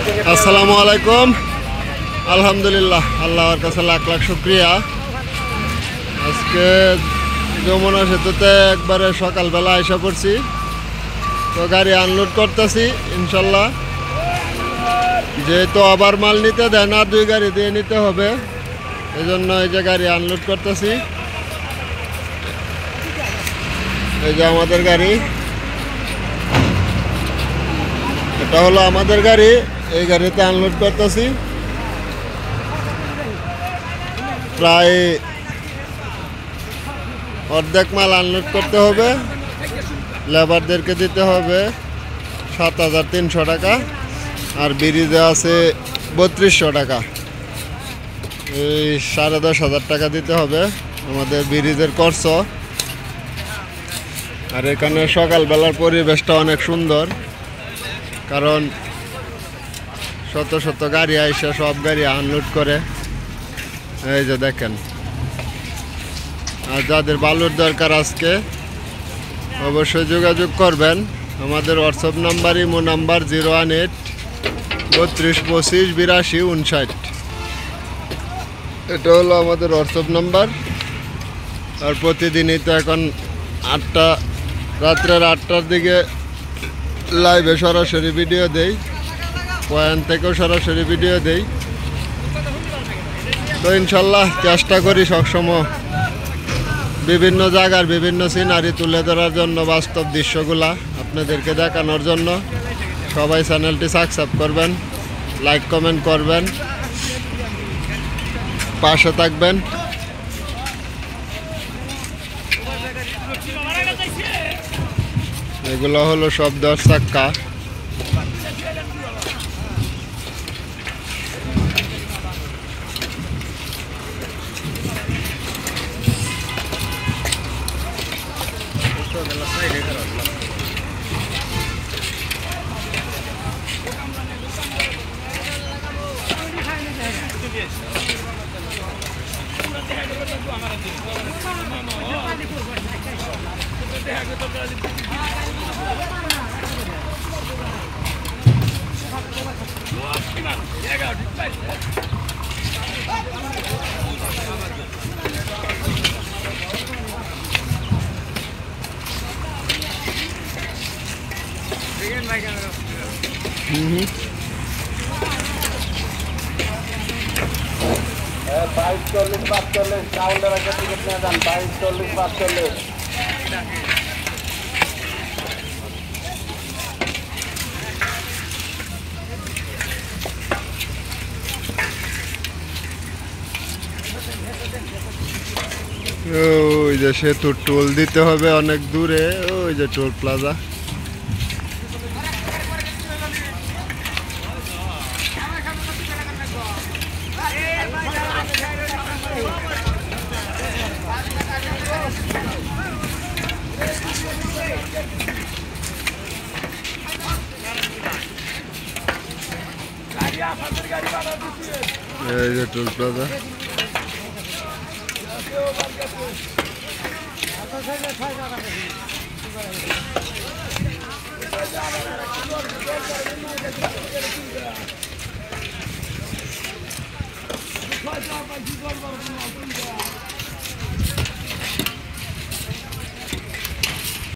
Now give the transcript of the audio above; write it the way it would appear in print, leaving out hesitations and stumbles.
আসসালামু আলাইকুম। আলহামদুলিল্লাহ, আল্লাহর কাছে লাখ লাখ শুকরিয়া। আজকে যমুনা সেতুতে একবারে সকালবেলা আইসা পড়ছি, তো গাড়ি আনলোড করতেছি ইনশাল্লাহ। যেহেতু আবার মাল নিতে দেয় না, 2 গাড়ি দিয়ে নিতে হবে, এই জন্য এই যে গাড়ি আনলোড করতেছি। এই যে আমাদের গাড়ি, এটা হলো আমাদের গাড়ি, এই গাড়িতে আনলোড করতেছি। প্রায় অর্ধেক মাল আনলোড করতে হবে, লেবারদেরকে দিতে হবে 7,300 টাকা, আর ব্রিজে আছে 3200 টাকা। এই 10,500 টাকা দিতে হবে আমাদের ব্রিজের খরচ। আর এখানে সকালবেলার পরিবেশটা অনেক সুন্দর, কারণ শত শত গাড়ি আইসা সব গাড়ি আনলোড করে। এই যে দেখেন, আর যাদের বালুর দরকার আজকে অবশ্যই যোগাযোগ করবেন। আমাদের হোয়াটসঅ্যাপ নাম্বার, ইমো নাম্বার 018 32 25 82 59। এটা হলো আমাদের হোয়াটসঅ্যাপ নাম্বার। আর প্রতিদিনই তো এখন রাত্রের 8টার দিকে লাইভে সরাসরি ভিডিও দেই, পয়েন্ট থেকেও সরাসরি ভিডিও দেই। তো ইনশাল্লাহ চেষ্টা করি সবসময় বিভিন্ন জায়গার বিভিন্ন সিনারি তুলে ধরার জন্য, বাস্তব দৃশ্যগুলা আপনাদেরকে দেখানোর জন্য। সবাই চ্যানেলটি সাবস্ক্রাইব করবেন, লাইক কমেন্ট করবেন, পাশে থাকবেন। এগুলো হলো সব 10 চাক্কা। ওই যে সেতু টোল দিতে হবে অনেক দূরে, ওই যে টোল প্লাজা। এই যে টোল প্লাজা।